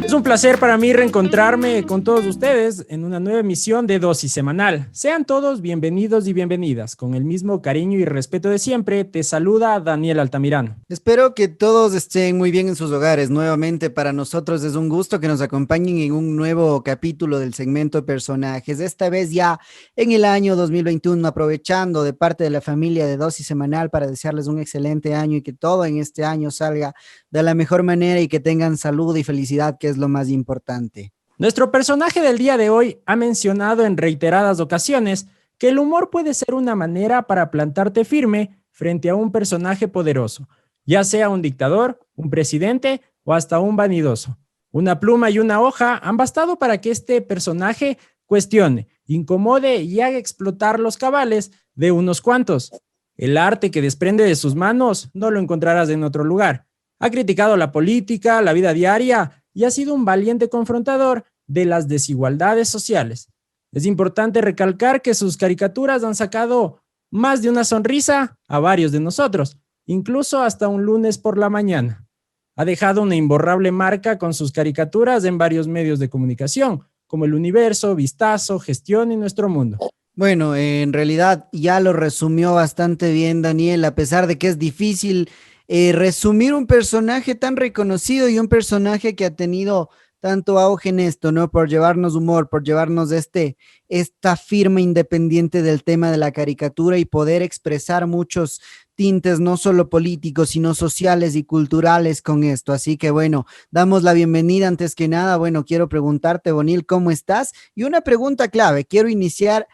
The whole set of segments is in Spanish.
Es un placer para mí reencontrarme con todos ustedes en una nueva emisión de Dosis Semanal. Sean todos bienvenidos y bienvenidas. Con el mismo cariño y respeto de siempre, te saluda Daniel Altamirano. Espero que todos estén muy bien en sus hogares. Nuevamente para nosotros es un gusto que nos acompañen en un nuevo capítulo del segmento de personajes. Esta vez ya en el año 2021, aprovechando de parte de la familia de Dosis Semanal para desearles un excelente año y que todo en este año salga de la mejor manera y que tengan salud y felicidad, que es lo más importante. Nuestro personaje del día de hoy ha mencionado en reiteradas ocasiones que el humor puede ser una manera para plantarte firme frente a un personaje poderoso, ya sea un dictador, un presidente o hasta un vanidoso. Una pluma y una hoja han bastado para que este personaje cuestione, incomode y haga explotar los cabales de unos cuantos. El arte que desprende de sus manos no lo encontrarás en otro lugar. Ha criticado la política, la vida diaria y ha sido un valiente confrontador de las desigualdades sociales. Es importante recalcar que sus caricaturas han sacado más de una sonrisa a varios de nosotros, incluso hasta un lunes por la mañana. Ha dejado una imborrable marca con sus caricaturas en varios medios de comunicación, como El Universo, Vistazo, Gestión y Nuestro Mundo. Bueno, en realidad ya lo resumió bastante bien Daniel, a pesar de que es difícil resumir un personaje tan reconocido y un personaje que ha tenido tanto auge en esto, ¿no? Por llevarnos humor, por llevarnos esta firma independiente del tema de la caricatura y poder expresar muchos tintes, no solo políticos, sino sociales y culturales con esto. Así que bueno, damos la bienvenida antes que nada. Bueno, quiero preguntarte, Bonil, ¿cómo estás? Y una pregunta clave, quiero iniciar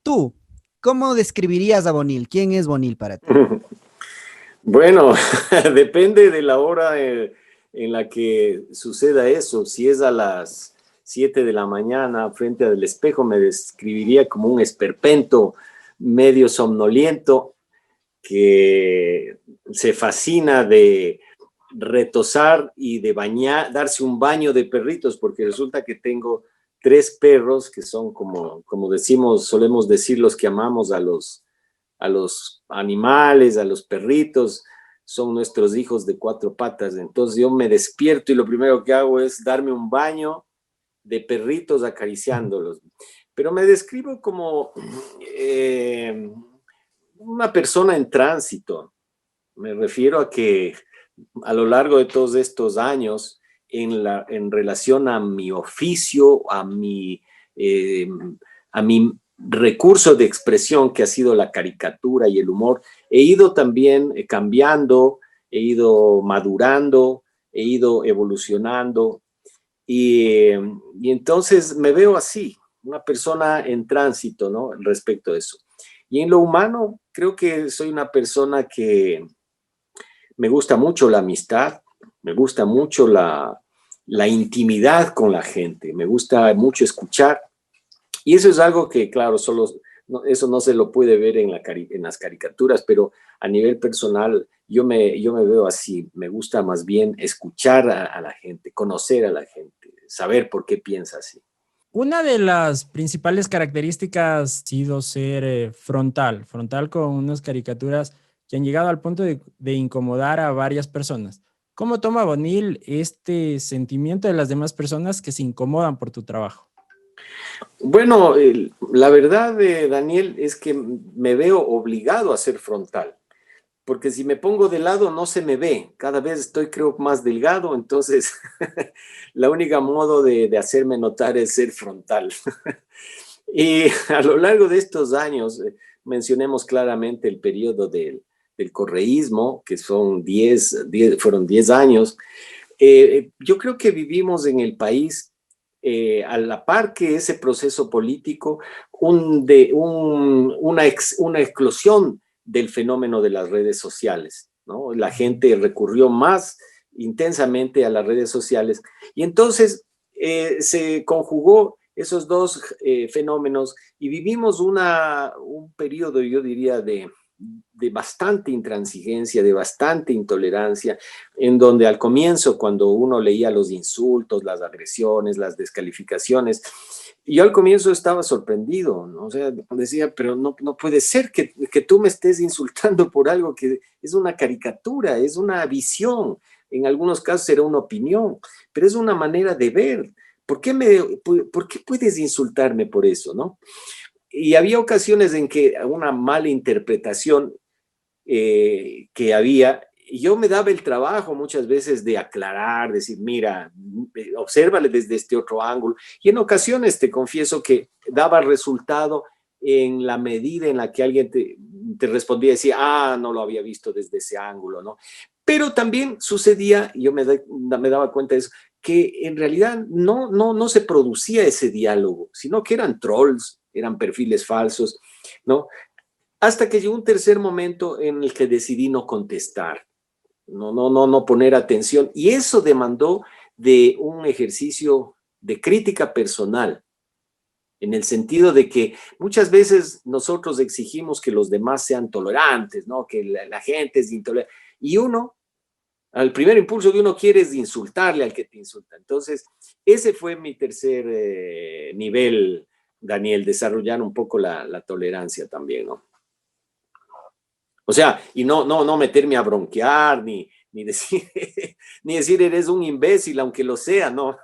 tú. ¿Cómo describirías a Bonil? ¿Quién es Bonil para ti? Bueno, depende de la hora en la que suceda eso. Si es a las 7 de la mañana frente al espejo, me describiría como un esperpento medio somnoliento que se fascina de retosar y de bañar, darse un baño de perritos, porque resulta que tengo 3 perros que son como decimos, solemos decir los que amamos a los animales, a los perritos, son nuestros hijos de 4 patas. Entonces yo me despierto y lo primero que hago es darme un baño de perritos acariciándolos. Pero me describo como una persona en tránsito. Me refiero a que a lo largo de todos estos años, en relación a mi oficio, a mi recurso de expresión que ha sido la caricatura y el humor, he ido también cambiando, he ido madurando, he ido evolucionando y entonces me veo así, una persona en tránsito, ¿no? Respecto a eso. Y en lo humano, creo que soy una persona que me gusta mucho la amistad, me gusta mucho la intimidad con la gente, me gusta mucho escuchar. Y eso es algo que, claro, eso no se lo puede ver en las caricaturas, pero a nivel personal yo me veo así. Me gusta más bien escuchar a la gente, conocer a la gente, saber por qué piensa así. Una de las principales características ha sido ser frontal con unas caricaturas que han llegado al punto de incomodar a varias personas. ¿Cómo toma Bonil este sentimiento de las demás personas que se incomodan por tu trabajo? Bueno, la verdad, Daniel, es que me veo obligado a ser frontal, porque si me pongo de lado no se me ve. Cada vez estoy, creo, más delgado, entonces la única modo de hacerme notar es ser frontal. Y a lo largo de estos años, mencionemos claramente el periodo del correísmo, que fueron 10 años. Yo creo que vivimos en el país, a la par que ese proceso político, una eclosión del fenómeno de las redes sociales, ¿no? La gente recurrió más intensamente a las redes sociales y entonces se conjugó esos dos fenómenos y vivimos un periodo, yo diría, de bastante intransigencia, de bastante intolerancia, en donde al comienzo, cuando uno leía los insultos, las agresiones, las descalificaciones, Y yo al comienzo estaba sorprendido, ¿no? O sea, decía, pero no puede ser que tú me estés insultando por algo que es una caricatura, es una visión, en algunos casos era una opinión, pero es una manera de ver. ¿Por qué puedes insultarme por eso, no? Y había ocasiones en que una mala interpretación que había, yo me daba el trabajo muchas veces de aclarar, decir, mira, obsérvale desde este otro ángulo. Y en ocasiones te confieso que daba resultado en la medida en la que alguien te respondía y decía, no lo había visto desde ese ángulo, ¿no? Pero también sucedía, yo me daba cuenta de eso, que en realidad no se producía ese diálogo, sino que eran trolls, eran perfiles falsos, ¿no? Hasta que llegó un tercer momento en el que decidí no contestar, no poner atención. Y eso demandó de un ejercicio de crítica personal, en el sentido de que muchas veces nosotros exigimos que los demás sean tolerantes, ¿no? Que la gente es intolerante. Y uno, al primer impulso que uno quiere es insultarle al que te insulta. Entonces, ese fue mi tercer nivel, Daniel, desarrollar un poco la tolerancia también, ¿no? O sea, y no meterme a bronquear, ni decir, ni decir eres un imbécil, aunque lo sea, no.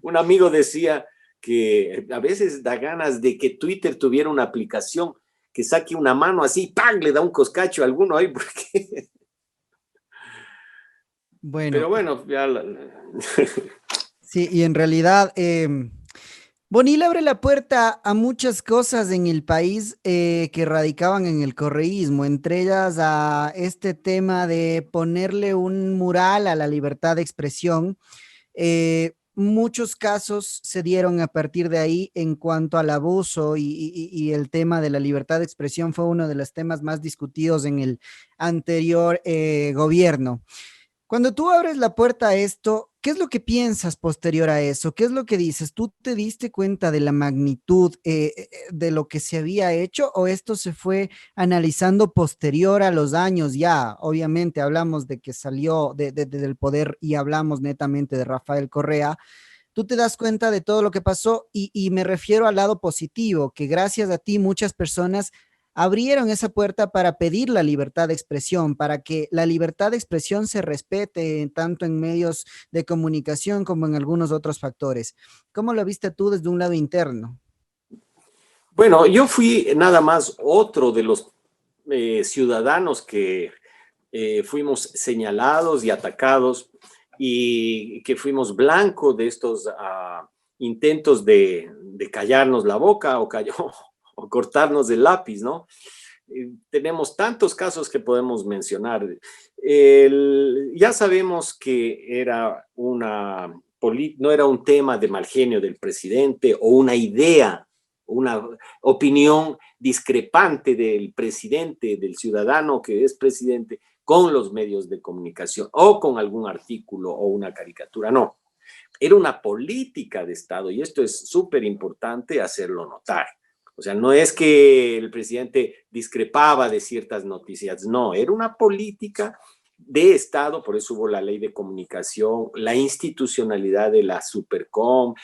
Un amigo decía que a veces da ganas de que Twitter tuviera una aplicación que saque una mano así, ¡pam!, le da un coscacho a alguno ahí, porque... Bueno, Pero bueno, ya... sí, y en realidad, Bonilla abre la puerta a muchas cosas en el país que radicaban en el correísmo, entre ellas a este tema de ponerle un mural a la libertad de expresión. Muchos casos se dieron a partir de ahí en cuanto al abuso y el tema de la libertad de expresión fue uno de los temas más discutidos en el anterior gobierno. Cuando tú abres la puerta a esto, ¿qué es lo que piensas posterior a eso? ¿Qué es lo que dices? ¿Tú te diste cuenta de la magnitud de lo que se había hecho o esto se fue analizando posterior a los años? Ya, obviamente hablamos de que salió del poder y hablamos netamente de Rafael Correa. Tú te das cuenta de todo lo que pasó y me refiero al lado positivo, que gracias a ti muchas personas abrieron esa puerta para pedir la libertad de expresión, para que la libertad de expresión se respete tanto en medios de comunicación como en algunos otros factores. ¿Cómo lo viste tú desde un lado interno? Bueno, yo fui nada más otro de los ciudadanos que fuimos señalados y atacados y que fuimos blanco de estos intentos de callarnos la boca o cortarnos el lápiz, ¿no? Tenemos tantos casos que podemos mencionar. Ya sabemos que no era un tema de mal genio del presidente o una idea, una opinión discrepante del presidente, del ciudadano que es presidente, con los medios de comunicación o con algún artículo o una caricatura. No, era una política de Estado y esto es súper importante hacerlo notar. O sea, no es que el presidente discrepaba de ciertas noticias, no, era una política de Estado, por eso hubo la ley de comunicación, la institucionalidad de la Supercom,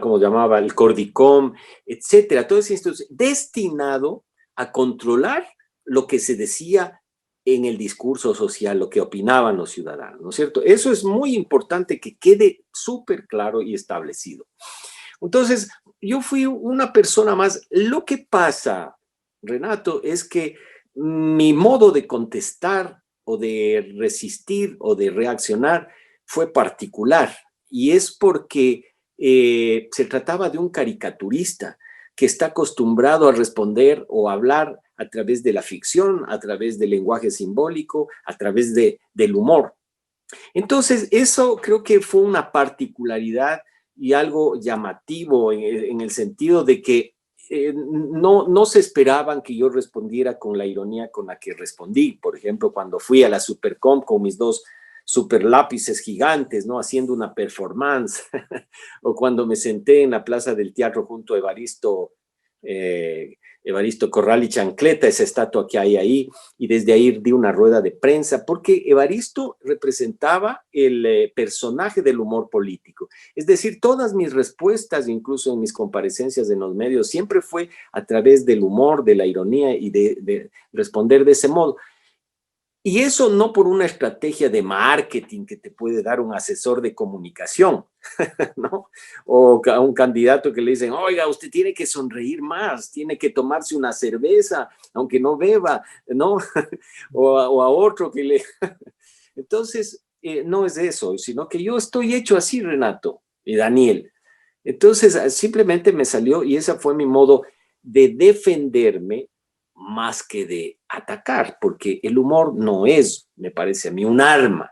¿cómo se llamaba? El Cordicom, etcétera. Todo ese instituto destinado a controlar lo que se decía en el discurso social, lo que opinaban los ciudadanos, ¿no es cierto? Eso es muy importante que quede súper claro y establecido. Entonces, yo fui una persona más. Lo que pasa, Renato, es que mi modo de contestar o de resistir o de reaccionar fue particular y es porque se trataba de un caricaturista que está acostumbrado a responder o a hablar a través de la ficción, a través del lenguaje simbólico, a través del humor. Entonces, eso creo que fue una particularidad y algo llamativo en el sentido de que no se esperaban que yo respondiera con la ironía con la que respondí. Por ejemplo, cuando fui a la Supercom con mis dos super lápices gigantes, ¿no? Haciendo una performance, o cuando me senté en la Plaza del Teatro junto a Evaristo Evaristo Corral y Chancleta, esa estatua que hay ahí, y desde ahí di una rueda de prensa, porque Evaristo representaba el personaje del humor político. Es decir, todas mis respuestas, incluso en mis comparecencias en los medios, siempre fue a través del humor, de la ironía y de responder de ese modo. Y eso no por una estrategia de marketing que te puede dar un asesor de comunicación, ¿no? O a un candidato que le dicen, oiga, usted tiene que sonreír más, tiene que tomarse una cerveza, aunque no beba, ¿no? O a otro que le... Entonces, no es eso, sino que yo estoy hecho así, Renato y Daniel. Entonces, simplemente me salió y ese fue mi modo de defenderme más que de atacar, porque el humor no es, me parece a mí, un arma,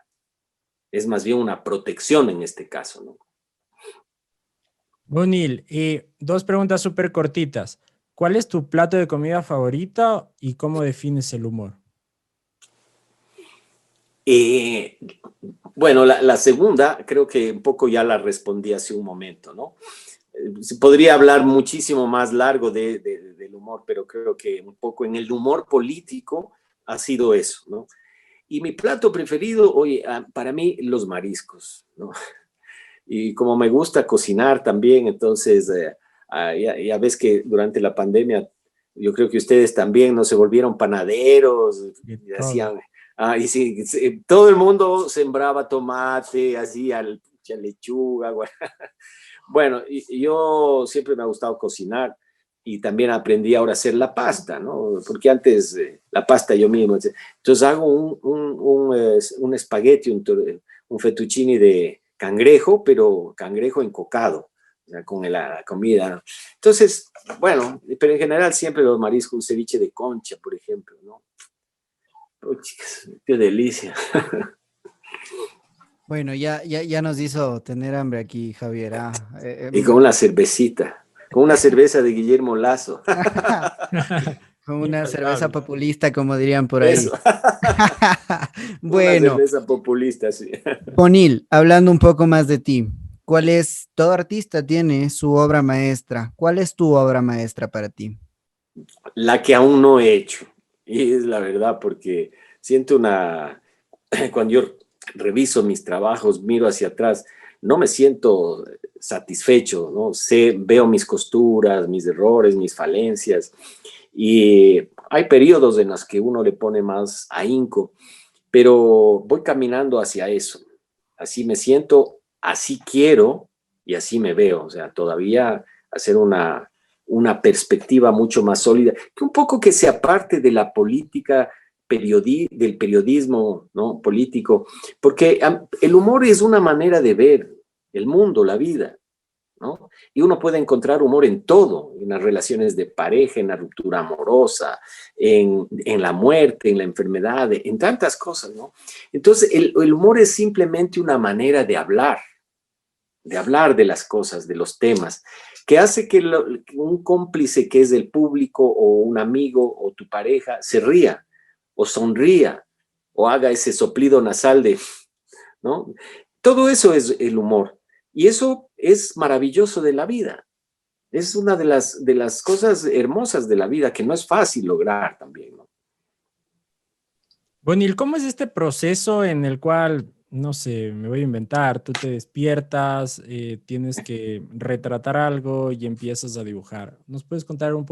es más bien una protección en este caso, ¿no? Bonil, dos preguntas súper cortitas. ¿Cuál es tu plato de comida favorito y cómo defines el humor? Bueno, la segunda creo que un poco ya la respondí hace un momento, ¿no? Se podría hablar muchísimo más largo del humor, pero creo que un poco en el humor político ha sido eso, ¿no? Y mi plato preferido, oye, para mí, los mariscos, ¿no? Y como me gusta cocinar también, entonces, ya ves que durante la pandemia, yo creo que ustedes también no se volvieron panaderos, y hacían, y sí, todo el mundo sembraba tomate, hacía lechuga, bueno, y yo siempre me ha gustado cocinar y también aprendí ahora a hacer la pasta, ¿no? Porque antes la pasta yo mismo, entonces hago un espagueti, un fettuccine de cangrejo, pero cangrejo encocado, o sea, con la comida, ¿no? Entonces, bueno, pero en general siempre los mariscos, un ceviche de concha, por ejemplo, ¿no? Oh, chicas, qué delicia. Bueno, ya nos hizo tener hambre aquí, Javier. Y con una cervecita, con una cerveza de Guillermo Lazo. Con una cerveza Infaltable. populista, como dirían por Eso, ahí. una Bueno, cerveza populista, sí. Bonil, hablando un poco más de ti, todo artista tiene su obra maestra. ¿Cuál es tu obra maestra para ti? La que aún no he hecho. Y es la verdad, porque siento cuando yo reviso mis trabajos, miro hacia atrás, no me siento satisfecho, ¿no? Veo mis costuras, mis errores, mis falencias. Y hay periodos en los que uno le pone más ahínco, pero voy caminando hacia eso. Así me siento, así quiero y así me veo. O sea, todavía hacer una perspectiva mucho más sólida, que un poco que se aparte de la política, del periodismo, ¿no? Político, porque el humor es una manera de ver el mundo, la vida, ¿no? Y uno puede encontrar humor en todo, en las relaciones de pareja, en la ruptura amorosa, en la muerte, en la enfermedad, en tantas cosas, ¿no? Entonces, el humor es simplemente una manera de hablar de las cosas, de los temas, que hace que un cómplice que es el público o un amigo o tu pareja se ría o sonría o haga ese soplido nasal de, ¿no? Todo eso es el humor y eso es maravilloso de la vida. Es una de las cosas hermosas de la vida que no es fácil lograr también, ¿no? Bonil, ¿cómo es este proceso en el cual, no sé, me voy a inventar, tú te despiertas, tienes que retratar algo y empiezas a dibujar? ¿Nos puedes contar un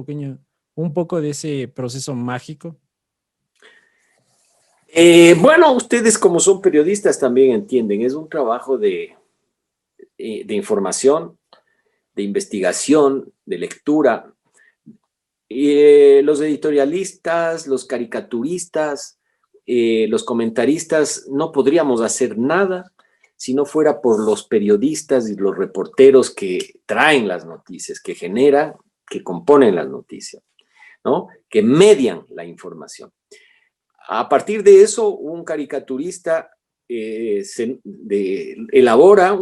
poco de ese proceso mágico? Bueno, ustedes como son periodistas también entienden, es un trabajo de información, de investigación, de lectura. Los editorialistas, los caricaturistas, los comentaristas, no podríamos hacer nada si no fuera por los periodistas y los reporteros que traen las noticias, que generan, que componen las noticias, ¿no? Que median la información. A partir de eso, un caricaturista elabora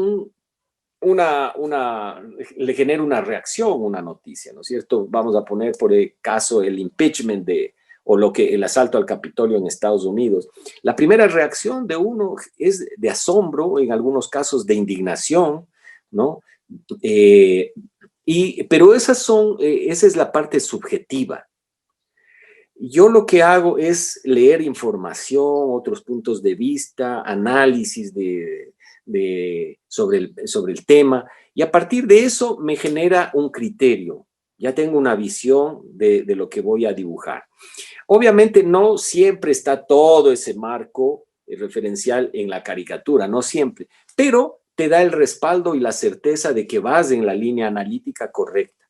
le genera una reacción, una noticia, ¿no es cierto? Vamos a poner por el caso el impeachment el asalto al Capitolio en Estados Unidos. La primera reacción de uno es de asombro, en algunos casos de indignación, ¿no? Pero esa es la parte subjetiva. Yo lo que hago es leer información, otros puntos de vista, análisis sobre el tema, y a partir de eso me genera un criterio. Ya tengo una visión de lo que voy a dibujar. Obviamente no siempre está todo ese marco referencial en la caricatura, no siempre, pero te da el respaldo y la certeza de que vas en la línea analítica correcta.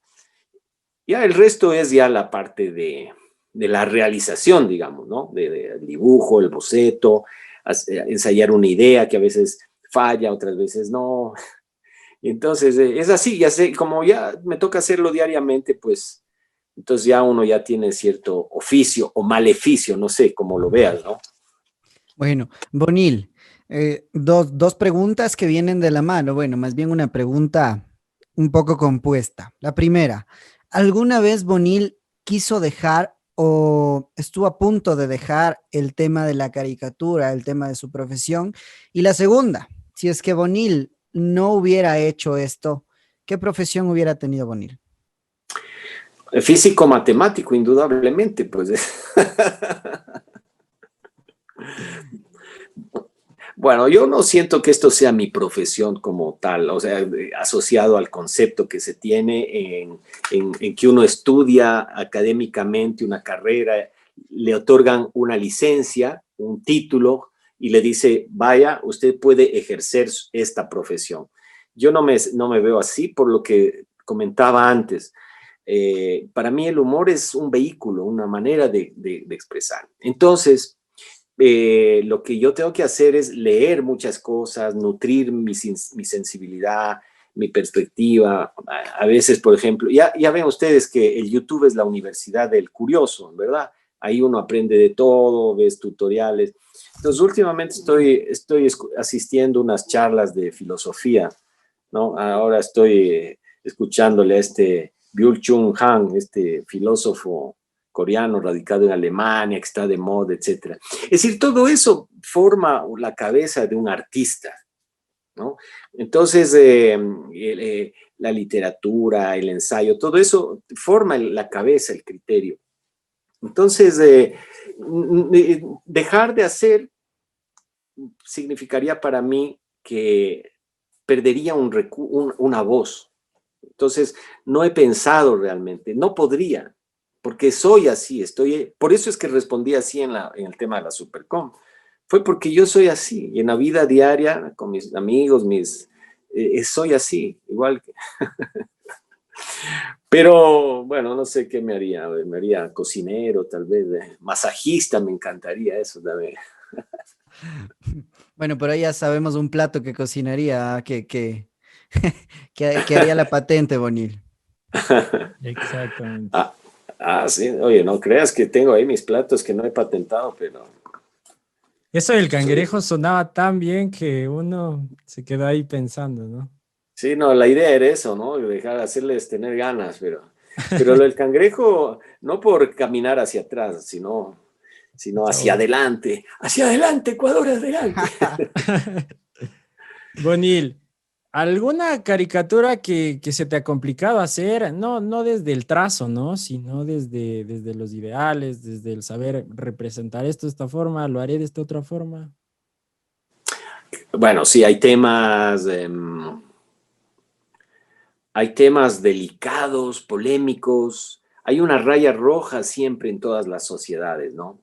Ya el resto es ya la parte de la realización, digamos, ¿no? Del dibujo, el boceto, ensayar una idea que a veces falla, otras veces no. Entonces, es así, ya sé, como ya me toca hacerlo diariamente, pues, entonces ya uno ya tiene cierto oficio o maleficio, no sé, cómo lo veas, ¿no? Bueno, Bonil, dos preguntas que vienen de la mano. Bueno, más bien una pregunta un poco compuesta. La primera, ¿alguna vez Bonil quiso dejar o estuvo a punto de dejar el tema de la caricatura, el tema de su profesión? Y la segunda, si es que Bonil no hubiera hecho esto, ¿qué profesión hubiera tenido Bonil? Físico matemático, indudablemente, pues. Bueno, yo no siento que esto sea mi profesión como tal, o sea, asociado al concepto que se tiene en que uno estudia académicamente una carrera, le otorgan una licencia, un título, y le dice, vaya, usted puede ejercer esta profesión. Yo no me veo así por lo que comentaba antes. Para mí el humor es un vehículo, una manera de expresar. Entonces, lo que yo tengo que hacer es leer muchas cosas, nutrir mi sensibilidad, mi perspectiva. A veces, por ejemplo, ya ven ustedes que el YouTube es la universidad del curioso, ¿verdad? Ahí uno aprende de todo, ves tutoriales. Entonces, últimamente estoy asistiendo a unas charlas de filosofía, ¿no? Ahora estoy escuchándole a este Byung-Chul Han, este filósofo coreano radicado en Alemania, que está de moda, etc. Es decir, todo eso forma la cabeza de un artista, ¿no? Entonces, la literatura, el ensayo, todo eso forma la cabeza, el criterio. Entonces, dejar de hacer significaría para mí que perdería una voz. Entonces, no he pensado realmente, no podría, porque soy así, por eso es que respondí así en el tema de la Supercom. Fue porque yo soy así, y en la vida diaria, con mis amigos, soy así, igual que... Pero, bueno, no sé qué me haría cocinero, tal vez, masajista, me encantaría eso también. Bueno, pero ya sabemos un plato que cocinaría, que haría la patente, Bonil. Exactamente. Sí, oye, no creas que tengo ahí mis platos que no he patentado, pero... Eso del cangrejo sonaba tan bien que uno se quedó ahí pensando, ¿no? Sí, no, la idea era eso, ¿no? Hacerles tener ganas, pero lo del cangrejo, no por caminar hacia atrás, sino hacia adelante, Ecuador, adelante. Bonil, ¿alguna caricatura que se te ha complicado hacer? No, no desde el trazo, ¿no? Sino desde los ideales, desde el saber representar esto de esta forma, lo haré de esta otra forma. Bueno, sí, hay temas delicados, polémicos, hay una raya roja siempre en todas las sociedades, ¿no?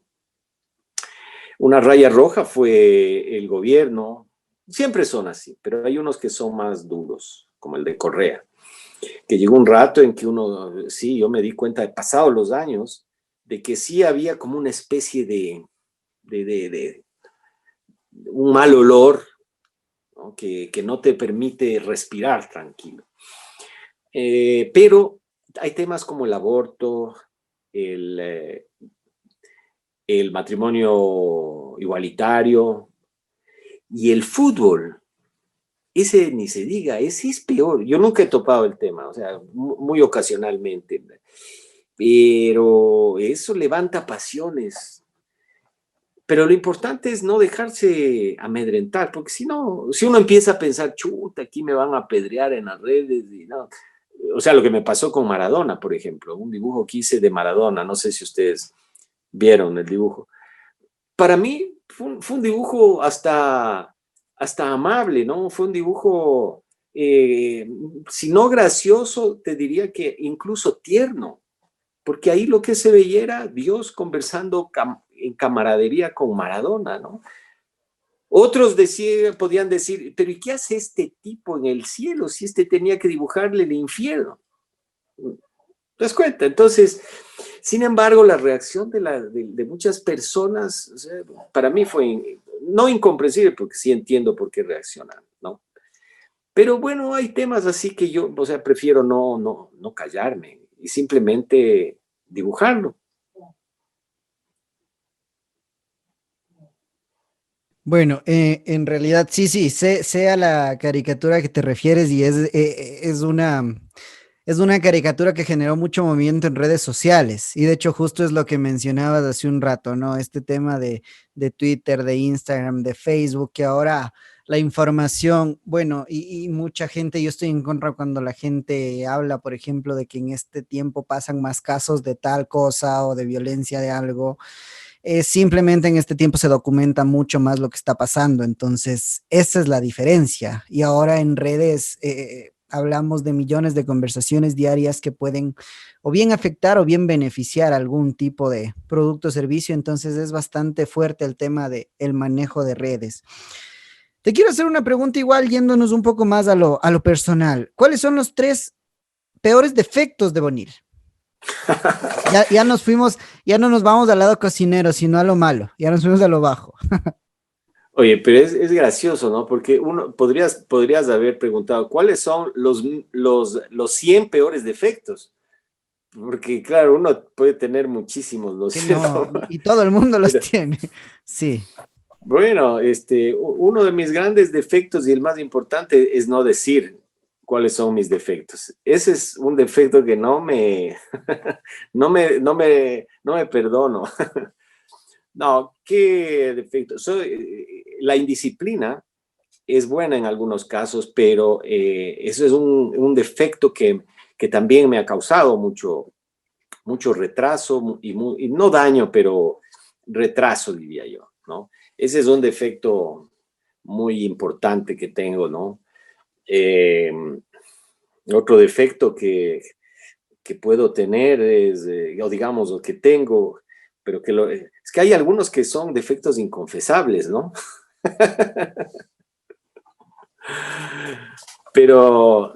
Una raya roja fue el gobierno, siempre son así, pero hay unos que son más duros, como el de Correa, que llegó un rato en que sí, yo me di cuenta, pasados los años, de que sí había como una especie de un mal olor, ¿no? Que no te permite respirar tranquilo. Pero hay temas como el aborto, el matrimonio igualitario y el fútbol. Ese ni se diga, ese es peor. Yo nunca he topado el tema, o sea, muy ocasionalmente, pero eso levanta pasiones. Pero lo importante es no dejarse amedrentar, porque si no, si uno empieza a pensar, chuta, aquí me van a apedrear en las redes, y no, o sea, lo que me pasó con Maradona, por ejemplo, un dibujo que hice de Maradona, no sé si ustedes vieron el dibujo. Para mí fue un dibujo hasta amable, ¿no? Fue un dibujo, si no gracioso, te diría que incluso tierno, porque ahí lo que se veía era Dios conversando en camaradería con Maradona, ¿no? Otros podían decir, pero ¿y qué hace este tipo en el cielo si este tenía que dibujarle el infierno? ¿Te das cuenta? Entonces, sin embargo, la reacción de muchas personas, o sea, para mí fue no incomprensible, porque sí entiendo por qué reaccionan, ¿no? Pero bueno, hay temas así que yo, o sea, prefiero no callarme y simplemente dibujarlo. Bueno, en realidad sí, sé a la caricatura que te refieres y es una caricatura que generó mucho movimiento en redes sociales. Y de hecho justo es lo que mencionabas hace un rato, ¿no? Este tema de Twitter, de Instagram, de Facebook, que ahora la información, bueno, y mucha gente, yo estoy en contra cuando la gente habla, por ejemplo, de que en este tiempo pasan más casos de tal cosa o de violencia de algo. Simplemente en este tiempo se documenta mucho más lo que está pasando, entonces esa es la diferencia. Y ahora en redes hablamos de millones de conversaciones diarias que pueden o bien afectar o bien beneficiar algún tipo de producto o servicio, entonces es bastante fuerte el tema de el manejo de redes. Te quiero hacer una pregunta igual yéndonos un poco más a lo personal. ¿Cuáles son los tres peores defectos de Bonil? Ya nos fuimos, ya no nos vamos al lado cocinero, sino a lo malo, ya nos fuimos a lo bajo. Oye, pero es gracioso, ¿no? Porque podrías haber preguntado, ¿cuáles son los 100 peores defectos? Porque, claro, uno puede tener muchísimos, ¿no es Que no, cierto? y todo el mundo los Pero, tiene. Sí, bueno, uno de mis grandes defectos y el más importante es no decir cuáles son mis defectos. Ese es un defecto que no me perdono. No, ¿qué defecto? La indisciplina es buena en algunos casos, pero eso es un defecto que también me ha causado mucho retraso y no daño, pero retraso, diría yo, ¿no? Ese es un defecto muy importante que tengo, ¿no? Eh, Otro defecto que puedo tener es, o digamos, o que tengo, pero es que hay algunos que son defectos inconfesables, ¿no? Pero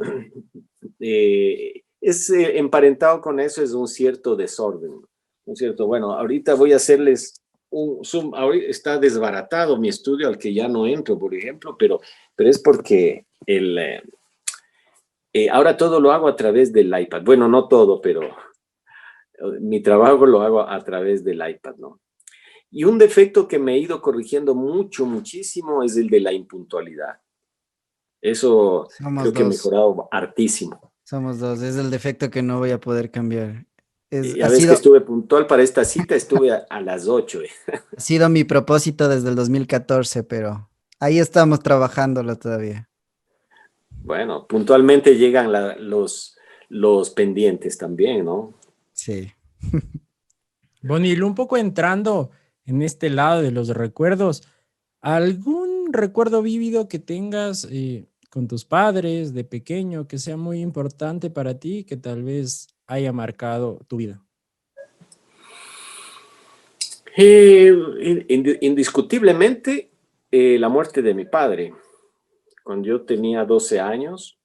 es emparentado con eso, es un cierto desorden, un cierto, bueno, ahorita voy a hacerles un zoom, ahorita está desbaratado mi estudio al que ya no entro, por ejemplo, pero es porque ahora todo lo hago a través del iPad. Bueno, no todo, pero mi trabajo lo hago a través del iPad, ¿no? Y un defecto que me he ido corrigiendo muchísimo es el de la impuntualidad. Eso somos creo que he dos, mejorado hartísimo. somos dos. Es el defecto que no voy a poder cambiar. Ya ves que estuve puntual para esta cita, estuve a las 8. Ha sido mi propósito desde el 2014, pero ahí estamos trabajándolo todavía. Bueno, puntualmente llegan los pendientes también, ¿no? Sí. Bonil, un poco entrando en este lado de los recuerdos, ¿algún recuerdo vívido que tengas con tus padres de pequeño que sea muy importante para ti, que tal vez haya marcado tu vida? Indiscutiblemente, la muerte de mi padre. Cuando yo tenía 12 años,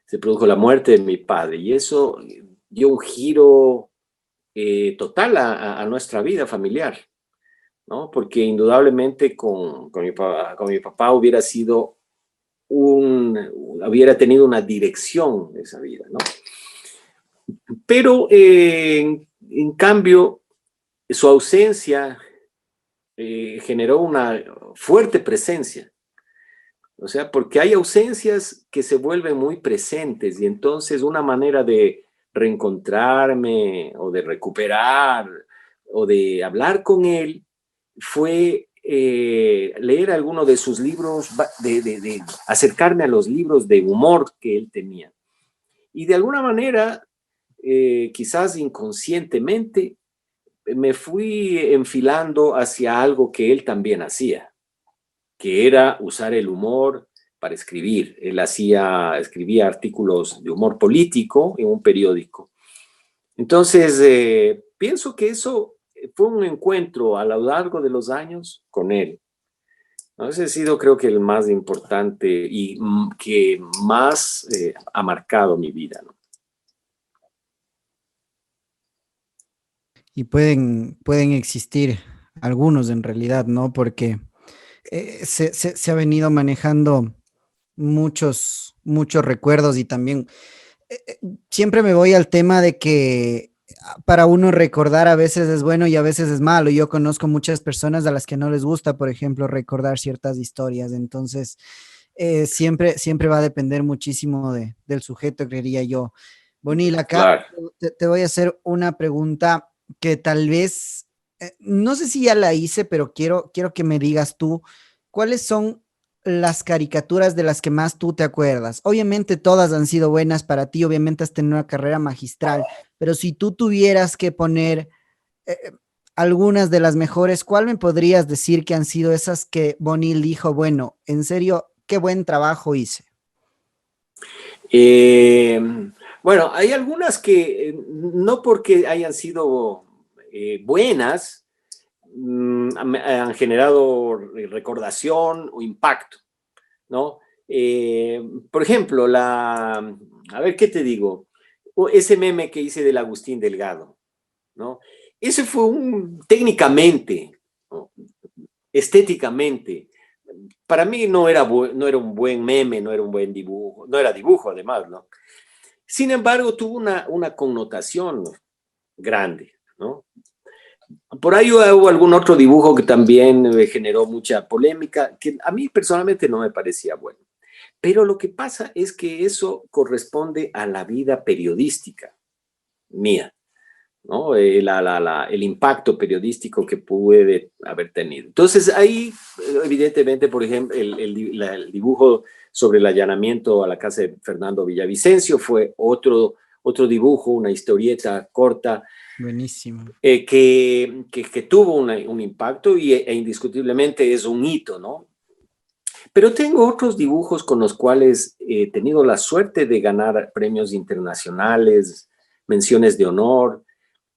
se produjo la muerte de mi padre y eso dio un giro total a nuestra vida familiar, ¿no? Porque indudablemente con mi papá hubiera sido hubiera tenido una dirección de esa vida, ¿no? Pero en cambio, su ausencia generó una fuerte presencia. O sea, porque hay ausencias que se vuelven muy presentes y entonces una manera de reencontrarme o de recuperar o de hablar con él fue leer alguno de sus libros, de acercarme a los libros de humor que él tenía. Y de alguna manera, quizás inconscientemente, me fui enfilando hacia algo que él también hacía, que era usar el humor para escribir. Él escribía artículos de humor político en un periódico. Entonces, pienso que eso fue un encuentro a lo largo de los años con él, ¿no? Ese ha sido, creo que, el más importante y que más ha marcado mi vida, ¿no? Y pueden existir algunos en realidad, ¿no? Porque se ha venido manejando muchos recuerdos y también siempre me voy al tema de que para uno recordar a veces es bueno y a veces es malo. Yo conozco muchas personas a las que no les gusta, por ejemplo, recordar ciertas historias. Entonces, siempre va a depender muchísimo del sujeto, creería yo. Bonil, acá Claro. te voy a hacer una pregunta que tal vez, no sé si ya la hice, pero quiero que me digas tú, ¿cuáles son las caricaturas de las que más tú te acuerdas? Obviamente todas han sido buenas para ti, obviamente has tenido una carrera magistral, pero si tú tuvieras que poner eh, algunas de las mejores, ¿cuál me podrías decir que han sido esas que Bonil dijo, bueno, en serio, qué buen trabajo hice? Eh, bueno, hay algunas que no porque hayan sido buenas, han generado recordación o impacto, ¿no? Por ejemplo, a ver, ¿qué te digo? Ese meme que hice del Agustín Delgado, ¿no? Ese fue técnicamente, ¿no? Estéticamente, para mí no era un buen meme, no era un buen dibujo, no era dibujo además, ¿no? Sin embargo, tuvo una connotación grande, ¿no? Por ahí hubo algún otro dibujo que también generó mucha polémica, que a mí personalmente no me parecía bueno. Pero lo que pasa es que eso corresponde a la vida periodística mía, ¿no? El impacto periodístico que puede haber tenido. Entonces ahí, evidentemente, por ejemplo, el dibujo sobre el allanamiento a la casa de Fernando Villavicencio fue otro dibujo, una historieta corta, Buenísimo. que tuvo un impacto e indiscutiblemente es un hito, ¿no? Pero tengo otros dibujos con los cuales he tenido la suerte de ganar premios internacionales, menciones de honor,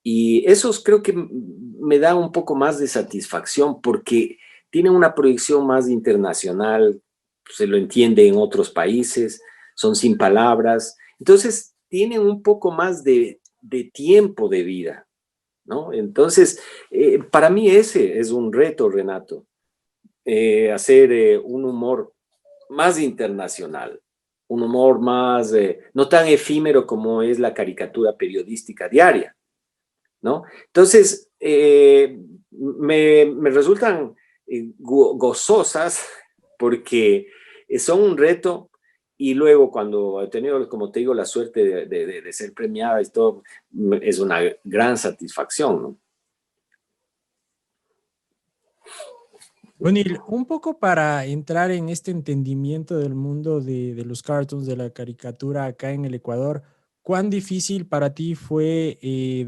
y esos creo que me da un poco más de satisfacción porque tienen una proyección más internacional, se lo entiende en otros países, son sin palabras, entonces tienen un poco más de tiempo de vida, ¿no? Entonces, para mí ese es un reto, Renato, hacer un humor más internacional, un humor más, no tan efímero como es la caricatura periodística diaria, ¿no? Entonces, me resultan gozosas porque son un reto y luego cuando he tenido, como te digo, la suerte de ser premiada y todo, es una gran satisfacción, ¿no? Bonil, un poco para entrar en este entendimiento del mundo de los cartoons, de la caricatura acá en el Ecuador, ¿cuán difícil para ti fue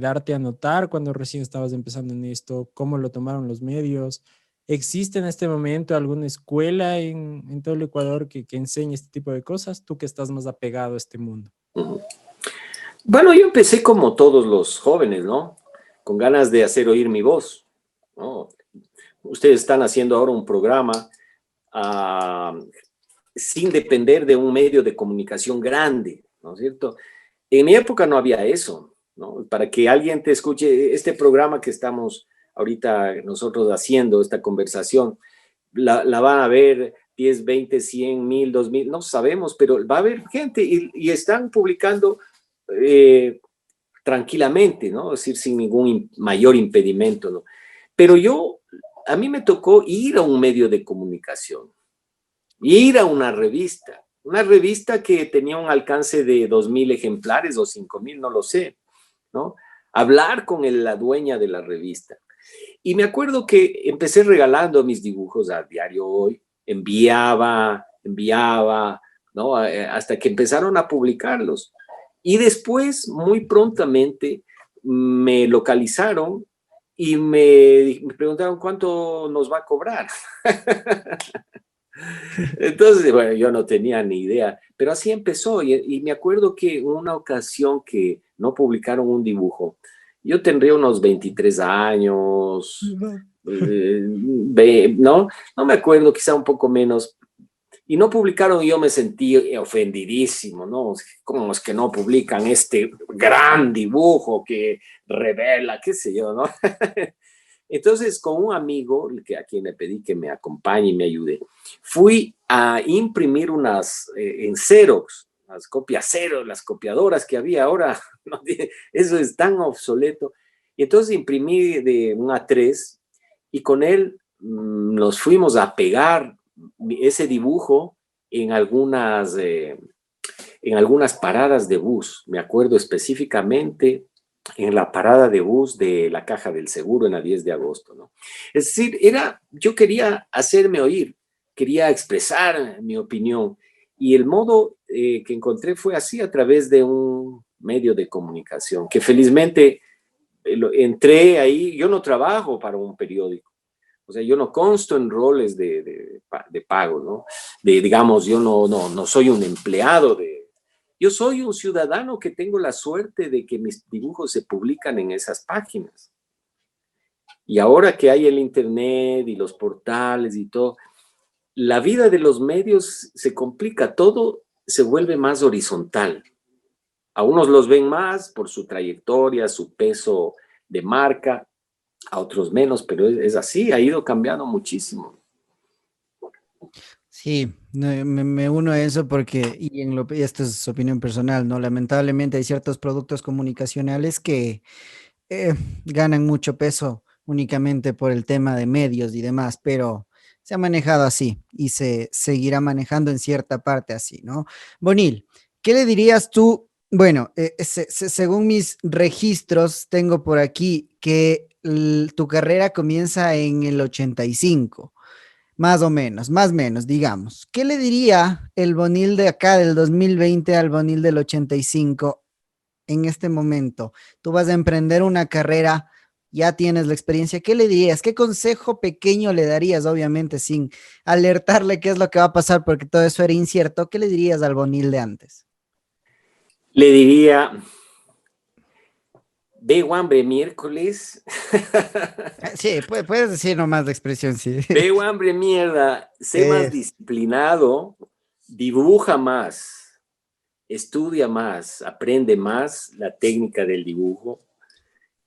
darte a notar cuando recién estabas empezando en esto? ¿Cómo lo tomaron los medios? ¿Existe en este momento alguna escuela en todo el Ecuador que enseñe este tipo de cosas? Tú que estás más apegado a este mundo. Bueno, yo empecé como todos los jóvenes, ¿no? Con ganas de hacer oír mi voz, ¿no? Ustedes están haciendo ahora un programa sin depender de un medio de comunicación grande, ¿no es cierto? En mi época no había eso, ¿no? Para que alguien te escuche este programa que estamos ahorita nosotros haciendo, esta conversación, la van a ver 10, 20, 100, 1000, 2000, no sabemos, pero va a haber gente y están publicando tranquilamente, ¿no? Es decir, sin ningún mayor impedimento, ¿no? Pero a mí me tocó ir a un medio de comunicación, ir a una revista que tenía un alcance de 2000 ejemplares o 5000, no lo sé, ¿no? Hablar con la dueña de la revista. Y me acuerdo que empecé regalando mis dibujos a Diario Hoy, enviaba, ¿no? Hasta que empezaron a publicarlos. Y después, muy prontamente, me localizaron y me preguntaron cuánto nos va a cobrar. Entonces, bueno, yo no tenía ni idea, pero así empezó. Y me acuerdo que una ocasión que no publicaron un dibujo, yo tendría unos 23 años, ¿no? No me acuerdo, quizá un poco menos. Y no publicaron y yo me sentí ofendidísimo, ¿no? ¿Cómo es que no publican este gran dibujo que revela, qué sé yo, ¿no? Entonces, con un amigo, a quien le pedí que me acompañe y me ayude, fui a imprimir unas en Xerox, las copias Xerox, las copiadoras que había ahora, ¿no? Eso es tan obsoleto. Y entonces imprimí de un A3 y con él nos fuimos a pegar ese dibujo en algunas paradas de bus. Me acuerdo específicamente en la parada de bus de la Caja del Seguro en la 10 de agosto, ¿no? Es decir, yo quería hacerme oír, quería expresar mi opinión y el modo que encontré fue así a través de un medio de comunicación que felizmente entré ahí. Yo no trabajo para un periódico, o sea, yo no consto en roles de pago, ¿no? Digamos, yo no soy un empleado yo soy un ciudadano que tengo la suerte de que mis dibujos se publican en esas páginas. Y ahora que hay el internet y los portales y todo, la vida de los medios se complica, todo se vuelve más horizontal. A unos los ven más por su trayectoria, su peso de marca, a otros menos, pero es así, ha ido cambiando muchísimo. Sí, me uno a eso porque, y esto es opinión personal, ¿no? Lamentablemente hay ciertos productos comunicacionales que eh, ganan mucho peso únicamente por el tema de medios y demás, pero se ha manejado así y se seguirá manejando en cierta parte así, ¿no? Bonil, ¿qué le dirías tú? Bueno, según mis registros, tengo por aquí que tu carrera comienza en el 85. Más o menos, más o menos, digamos. ¿Qué le diría el Bonil de acá del 2020 al Bonil del 85 en este momento? Tú vas a emprender una carrera, ya tienes la experiencia. ¿Qué le dirías? ¿Qué consejo pequeño le darías? Obviamente sin alertarle qué es lo que va a pasar, porque todo eso era incierto. ¿Qué le dirías al Bonil de antes? Le diría, ve hambre miércoles. Sí, puedes decir nomás la expresión, sí. Veo hambre, mierda, sé más disciplinado, dibuja más, estudia más, aprende más la técnica del dibujo.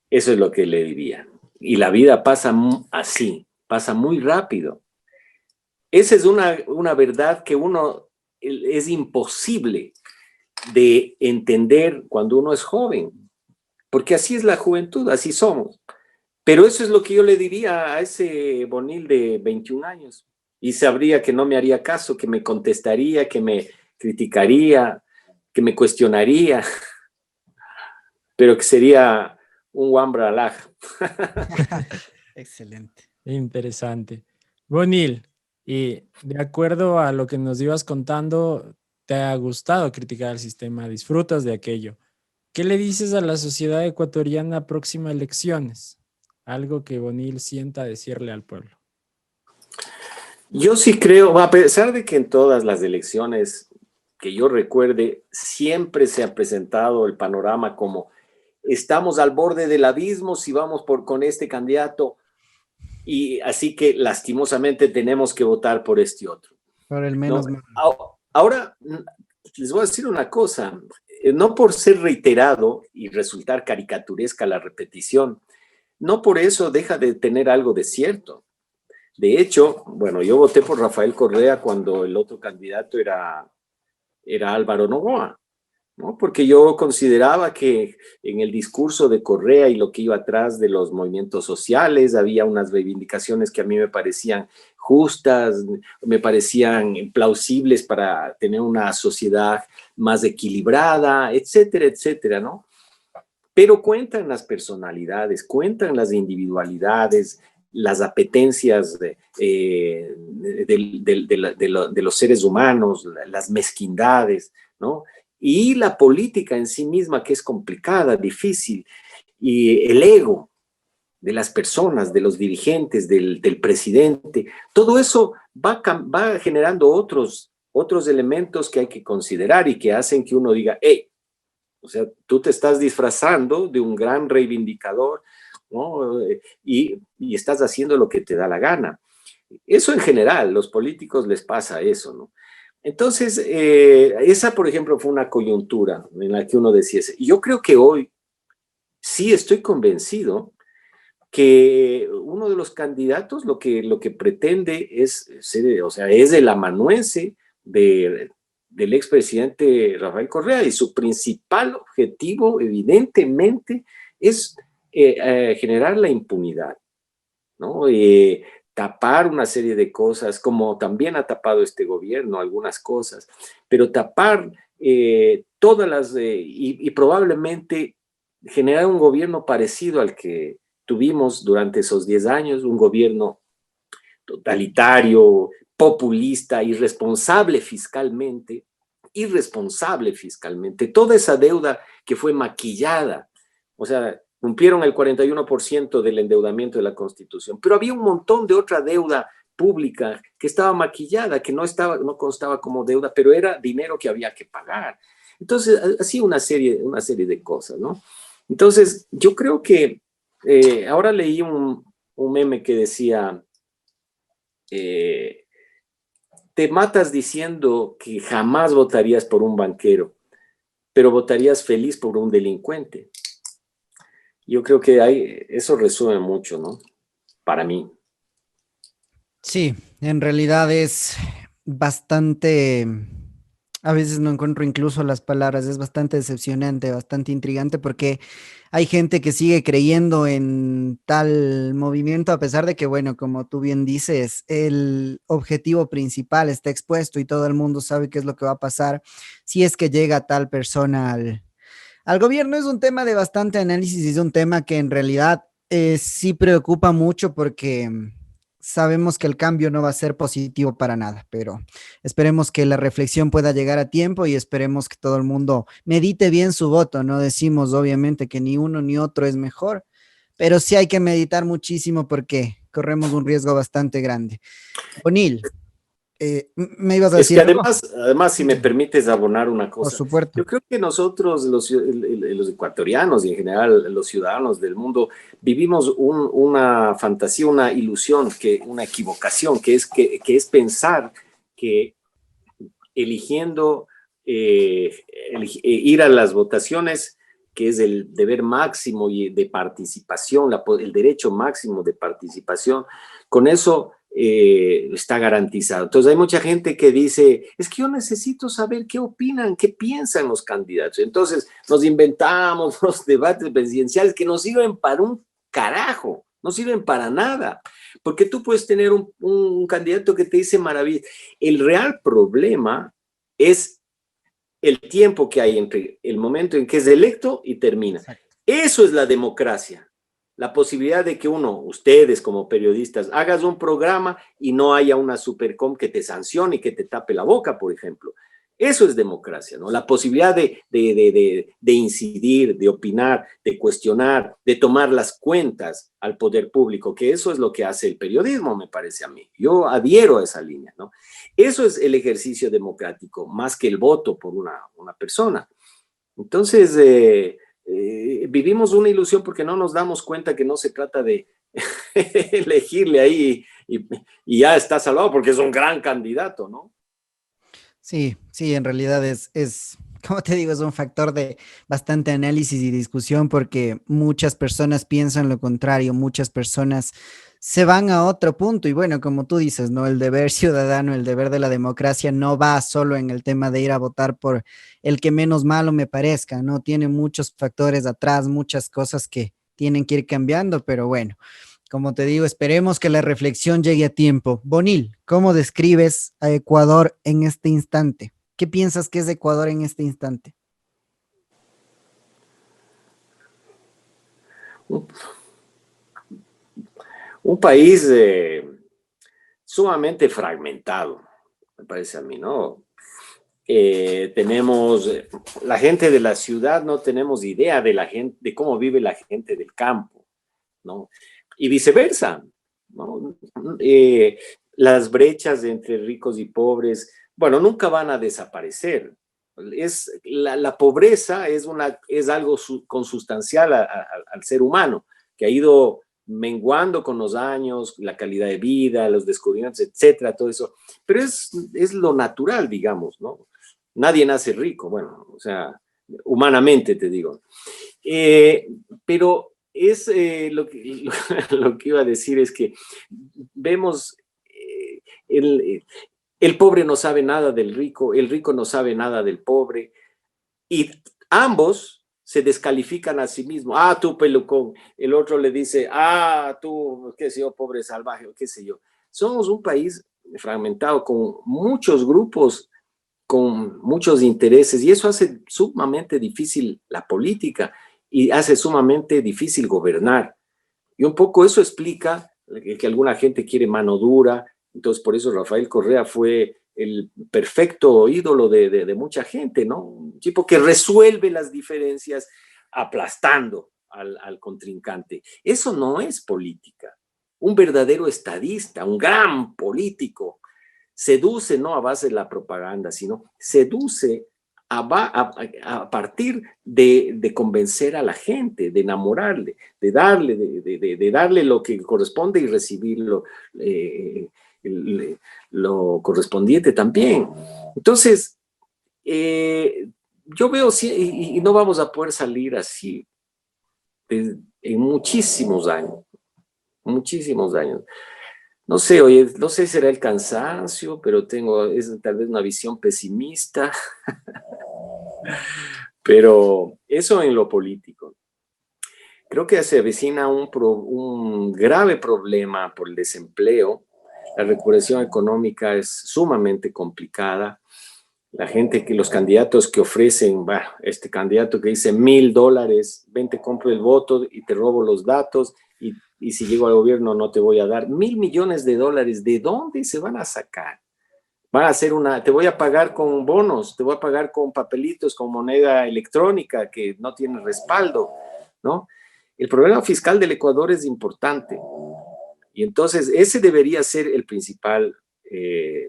Eso es lo que le diría. Y la vida pasa así, pasa muy rápido. Esa es una verdad que es imposible de entender cuando uno es joven, porque así es la juventud, así somos. Pero eso es lo que yo le diría a ese Bonil de 21 años. Y sabría que no me haría caso, que me contestaría, que me criticaría, que me cuestionaría, pero que sería un wambra alaj. Excelente. Interesante. Bonil, y de acuerdo a lo que nos ibas contando, te ha gustado criticar el sistema, disfrutas de aquello. ¿Qué le dices a la sociedad ecuatoriana próxima a elecciones? Algo que Bonil sienta decirle al pueblo. Yo sí creo, a pesar de que en todas las elecciones que yo recuerde, siempre se ha presentado el panorama como estamos al borde del abismo si vamos con este candidato, y así que lastimosamente tenemos que votar por este otro, Por el ¿no? menos mal. Ahora, les voy a decir una cosa, no por ser reiterado y resultar caricaturesca la repetición, no por eso deja de tener algo de cierto. De hecho, bueno, yo voté por Rafael Correa cuando el otro candidato era Álvaro Noboa, ¿no? Porque yo consideraba que en el discurso de Correa y lo que iba atrás de los movimientos sociales había unas reivindicaciones que a mí me parecían justas, me parecían plausibles para tener una sociedad más equilibrada, etcétera, etcétera, ¿no? Pero cuentan las personalidades, cuentan las individualidades, las apetencias de los seres humanos, las mezquindades, ¿no? y la política en sí misma, que es complicada, difícil, y el ego de las personas, de los dirigentes, del presidente, todo eso va generando otros elementos que hay que considerar y que hacen que uno diga, hey, o sea, tú te estás disfrazando de un gran reivindicador, ¿no? Y estás haciendo lo que te da la gana. Eso en general, los políticos les pasa eso, ¿no? Entonces, esa, por ejemplo, fue una coyuntura en la que uno decía, y yo creo que hoy sí estoy convencido que uno de los candidatos lo que pretende es ser, o sea, es el amanuense del expresidente Rafael Correa, y su principal objetivo, evidentemente, es generar la impunidad, ¿no? Tapar una serie de cosas, como también ha tapado este gobierno algunas cosas, pero tapar todas las, y probablemente generar un gobierno parecido al que tuvimos durante esos 10 años, un gobierno totalitario, populista, irresponsable fiscalmente, toda esa deuda que fue maquillada, o sea, cumplieron el 41% del endeudamiento de la Constitución, pero había un montón de otra deuda pública que estaba maquillada, que no constaba como deuda, pero era dinero que había que pagar. Entonces, así una serie de cosas, ¿no? Entonces, yo creo que ahora leí un meme que decía, te matas diciendo que jamás votarías por un banquero, pero votarías feliz por un delincuente. Yo creo que eso resume mucho, ¿no? Para mí. Sí, en realidad es bastante, a veces no encuentro incluso las palabras, es bastante decepcionante, bastante intrigante porque hay gente que sigue creyendo en tal movimiento a pesar de que, bueno, como tú bien dices, el objetivo principal está expuesto y todo el mundo sabe qué es lo que va a pasar si es que llega tal persona al gobierno. Es un tema de bastante análisis y es un tema que en realidad sí preocupa mucho porque sabemos que el cambio no va a ser positivo para nada, pero esperemos que la reflexión pueda llegar a tiempo y esperemos que todo el mundo medite bien su voto. No decimos obviamente que ni uno ni otro es mejor, pero sí hay que meditar muchísimo porque corremos un riesgo bastante grande. O'Neill, ¿me ibas a Es decir que algo? además, si me permites abonar una Por cosa, supuesto. yo creo que nosotros, los ecuatorianos y en general los ciudadanos del mundo, vivimos una fantasía, una ilusión, una equivocación, que es pensar que eligiendo ir a las votaciones, que es el deber máximo y de participación, el derecho máximo de participación, con eso está garantizado. Entonces hay mucha gente que dice, es que yo necesito saber qué opinan, qué piensan los candidatos. Entonces nos inventamos los debates presidenciales que no sirven para un carajo, no sirven para nada, porque tú puedes tener un candidato que te dice maravillas. El real problema es el tiempo que hay entre el momento en que es electo y termina. Exacto. Eso es la democracia. La posibilidad de que ustedes como periodistas, hagas un programa y no haya una supercom que te sancione y que te tape la boca, por ejemplo. Eso es democracia, ¿no? La posibilidad de incidir, de opinar, de cuestionar, de tomar las cuentas al poder público, que eso es lo que hace el periodismo, me parece a mí. Yo adhiero a esa línea, ¿no? Eso es el ejercicio democrático, más que el voto por una persona. Entonces, vivimos una ilusión porque no nos damos cuenta que no se trata de elegirle ahí y ya está salvado porque es un gran candidato, ¿no? Sí, sí, en realidad como te digo, es un factor de bastante análisis y discusión porque muchas personas piensan lo contrario, muchas personas se van a otro punto y bueno, como tú dices, ¿no? El deber ciudadano, el deber de la democracia no va solo en el tema de ir a votar por el que menos malo me parezca, ¿no? Tiene muchos factores atrás, muchas cosas que tienen que ir cambiando, pero bueno. Como te digo, esperemos que la reflexión llegue a tiempo. Bonil, ¿cómo describes a Ecuador en este instante? ¿Qué piensas que es Ecuador en este instante? Un, un país sumamente fragmentado, me parece a mí, ¿no? tenemos la gente de la ciudad, no tenemos idea de la gente, de cómo vive la gente del campo, ¿no? Y viceversa, ¿no? Las brechas entre ricos y pobres, bueno, nunca van a desaparecer. La pobreza es algo consustancial al ser humano, que ha ido menguando con los años, la calidad de vida, los descubrimientos, etcétera, todo eso. Pero es lo natural, digamos, ¿no? Nadie nace rico, bueno, o sea, humanamente te digo. Pero lo que iba a decir es que vemos el pobre no sabe nada del rico, el rico no sabe nada del pobre, y ambos se descalifican a sí mismos. Ah, tú pelucón. El otro le dice, ah, tú, qué sé yo, pobre salvaje, o qué sé yo. Somos un país fragmentado con muchos grupos, con muchos intereses, y eso hace sumamente difícil la política y hace sumamente difícil gobernar. Y un poco eso explica que alguna gente quiere mano dura. Entonces, por eso Rafael Correa fue el perfecto ídolo de mucha gente, ¿no? Un tipo que resuelve las diferencias aplastando al contrincante. Eso no es política. Un verdadero estadista, un gran político, seduce no a base de la propaganda, sino seduce a partir de convencer a la gente, de enamorarle, de darle lo que corresponde y recibirlo lo correspondiente también. Entonces, yo veo, y no vamos a poder salir así en muchísimos años, muchísimos años. No sé, oye, no sé si será el cansancio, pero tengo tal vez una visión pesimista, pero eso en lo político. Creo que se avecina un grave problema por el desempleo. La recuperación económica es sumamente complicada. La gente, los candidatos que ofrecen, este candidato que dice $1,000, ven, te compro el voto y te robo los datos, y si llego al gobierno no te voy a dar $1,000 millones. ¿De dónde se van a sacar? Van a hacer te voy a pagar con bonos, te voy a pagar con papelitos, con moneda electrónica que no tiene respaldo, ¿no? El problema fiscal del Ecuador es importante, y entonces ese debería ser el principal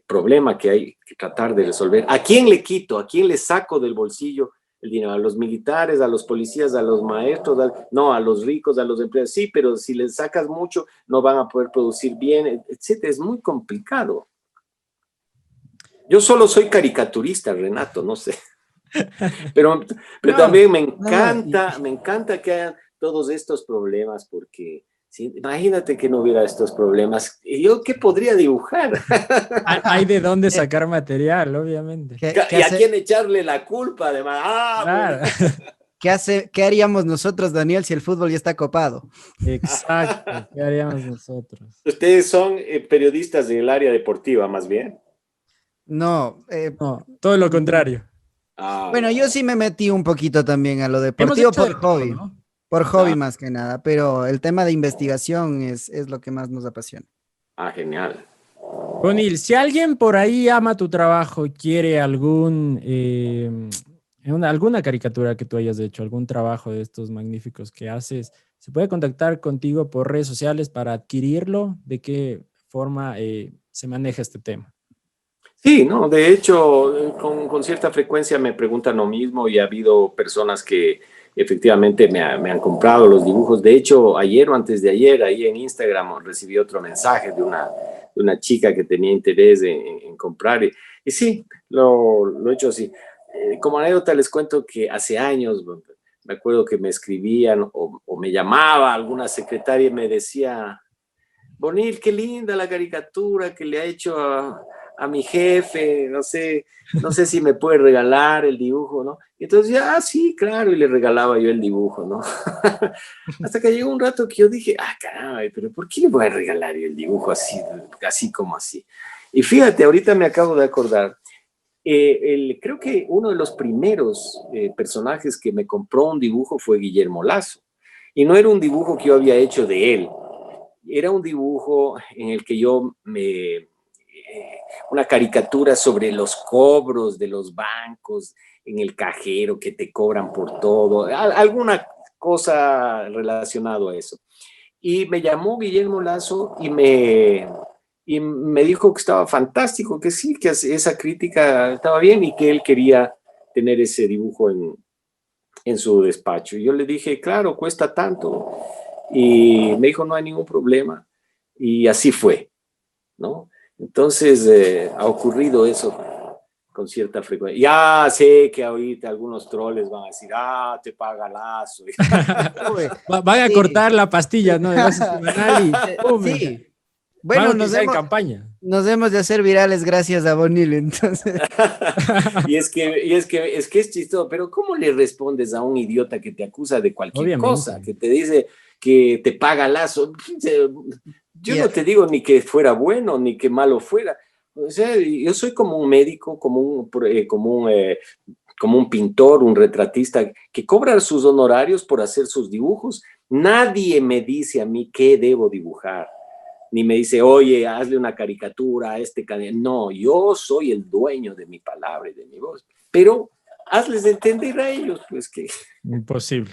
problema que hay que tratar de resolver. ¿A quién le quito? ¿A quién le saco del bolsillo el dinero? ¿A los militares, a los policías, a los maestros? No, a los ricos, a los empleados. Sí, pero si les sacas mucho, no van a poder producir bien, etcétera. Es muy complicado. Yo solo soy caricaturista, Renato, no sé. Pero No, también me no, encanta que hayan todos estos problemas, porque imagínate que no hubiera estos problemas. ¿Yo qué podría dibujar? Hay de dónde eh, sacar material, obviamente. ¿qué ¿Y a quién hace, echarle la culpa, además? Claro, qué haríamos nosotros, Daniel, si el fútbol ya está copado? exacto. ¿Qué haríamos nosotros? Ustedes son periodistas en el área deportiva, más bien. No, No, todo lo contrario. bueno, yo sí me metí un poquito también a lo Hemos deportivo hecho de todo, ¿no? por hobby Ah, más que nada, pero el tema de investigación es lo que más nos apasiona. genial. Bonil, si alguien por ahí ama tu trabajo y quiere alguna caricatura que tú hayas hecho, algún trabajo de estos magníficos que haces, ¿se puede contactar contigo por redes sociales para adquirirlo? ¿De qué forma se maneja este tema? Sí, no, de hecho, con cierta frecuencia me preguntan lo mismo, y ha habido personas que efectivamente me han comprado los dibujos. De hecho, ayer o antes de ayer, ahí en Instagram recibí otro mensaje de una chica que tenía interés en comprar, y sí, lo he hecho así. Como anécdota les cuento que hace años, me acuerdo que me escribían o me llamaba alguna secretaria y me decía: Bonil, qué linda la caricatura que le ha hecho a mi jefe, no sé si me puede regalar el dibujo, ¿no? Y entonces ya, sí, claro, y le regalaba yo el dibujo, ¿no? Hasta que llegó un rato que yo dije, caramba, pero ¿por qué le voy a regalar yo el dibujo así como así? Y fíjate, ahorita me acabo de acordar, creo que uno de los primeros personajes que me compró un dibujo fue Guillermo Lazo, y no era un dibujo que yo había hecho de él. Era un dibujo en el que yo una caricatura sobre los cobros de los bancos en el cajero que te cobran por todo, alguna cosa relacionada a eso. Y me llamó Guillermo Lazo y me dijo que estaba fantástico, que sí, que esa crítica estaba bien y que él quería tener ese dibujo en su despacho. Y yo le dije, claro, cuesta tanto. Y me dijo, no hay ningún problema. Y así fue, ¿no? Entonces ha ocurrido eso con cierta frecuencia. Ya sé que ahorita algunos troles van a decir, te paga Lazo. Van a cortar la pastilla, ¿no? De base semanal y ¡pum! Sí. Van a Bueno, utilizar en campaña. nos hemos de hacer virales gracias a Bonil, entonces. y es que es chistoso, pero ¿cómo le respondes a un idiota que te acusa de cualquier Obviamente. cosa, que te dice que te paga Lazo? Yo Yeah. no te digo ni que fuera bueno, ni que malo fuera. O sea, yo soy como un médico, como un pintor, un retratista, que cobra sus honorarios por hacer sus dibujos. Nadie me dice a mí qué debo dibujar. Ni me dice, oye, hazle una caricatura a este candidato. No, yo soy el dueño de mi palabra y de mi voz. Pero hazles entender a ellos, pues que... Imposible.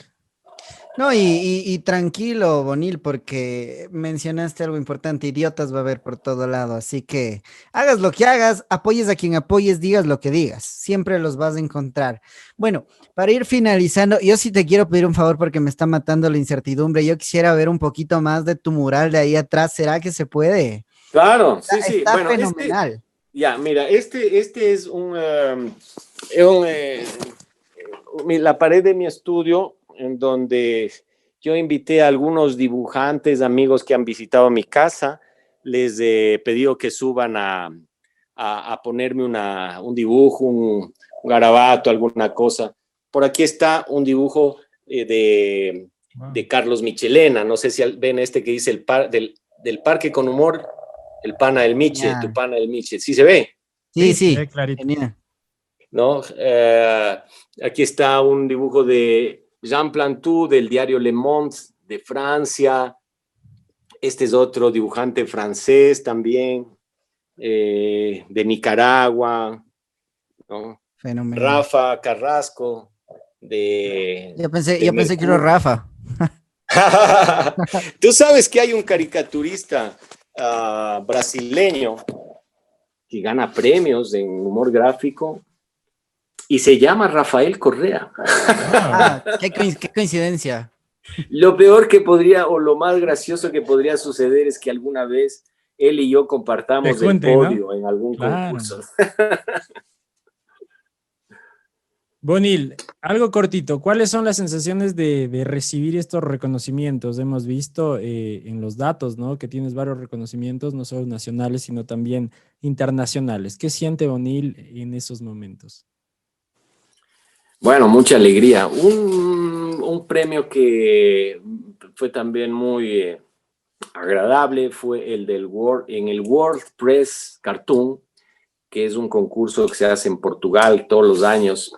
No, y tranquilo, Bonil, porque mencionaste algo importante, idiotas va a haber por todo lado, así que hagas lo que hagas, apoyes a quien apoyes, digas lo que digas, siempre los vas a encontrar. Bueno, para ir finalizando, yo sí te quiero pedir un favor porque me está matando la incertidumbre, yo quisiera ver un poquito más de tu mural de ahí atrás, ¿será que se puede? Claro, sí, sí. Está Bueno, fenomenal. ya, mira, este es la pared de mi estudio, en donde yo invité a algunos dibujantes, amigos que han visitado mi casa, les he pedido que suban a ponerme un dibujo, un garabato, alguna cosa. Por aquí está un dibujo de Carlos Michelena, no sé si ven este que dice del Parque con Humor, el pana del Miche, tu pana del Miche, ¿sí se ve? Sí, clarito. genial. ¿No? Aquí está un dibujo de Jean Plantou del diario Le Monde de Francia. Este es otro dibujante francés también, de Nicaragua, ¿no? Fenomenal. Rafa Carrasco de Yo pensé que era Rafa. Tú sabes que hay un caricaturista brasileño que gana premios en humor gráfico y se llama Rafael Correa. Qué coincidencia. Lo peor que podría, o lo más gracioso que podría suceder es que alguna vez él y yo compartamos el podio, ¿no? En algún concurso. Bonil, algo cortito. ¿Cuáles son las sensaciones de recibir estos reconocimientos? Hemos visto en los datos, ¿no? Que tienes varios reconocimientos, no solo nacionales, sino también internacionales. ¿Qué siente Bonil en esos momentos? Bueno, mucha alegría. Un premio que fue también muy agradable fue el en el World Press Cartoon, que es un concurso que se hace en Portugal todos los años.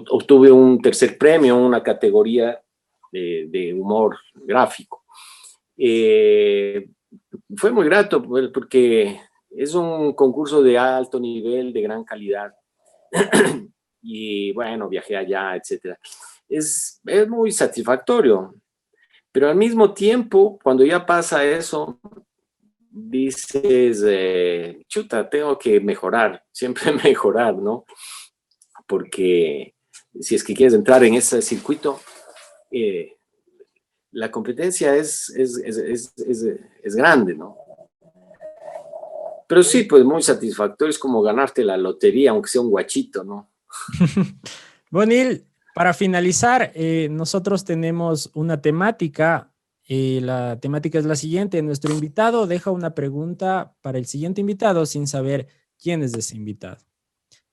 Obtuve un tercer premio en una categoría de humor gráfico. Fue muy grato porque es un concurso de alto nivel, de gran calidad. Y bueno, viajé allá, etcétera. Es muy satisfactorio. Pero al mismo tiempo, cuando ya pasa eso, dices, chuta, tengo que mejorar, siempre mejorar, ¿no? Porque si es que quieres entrar en ese circuito, la competencia es grande, ¿no? Pero sí, pues muy satisfactorio, es como ganarte la lotería, aunque sea un guachito, ¿no? Bonil, para finalizar, nosotros tenemos una temática. La temática es la siguiente. Nuestro invitado deja una pregunta para el siguiente invitado sin saber quién es ese invitado.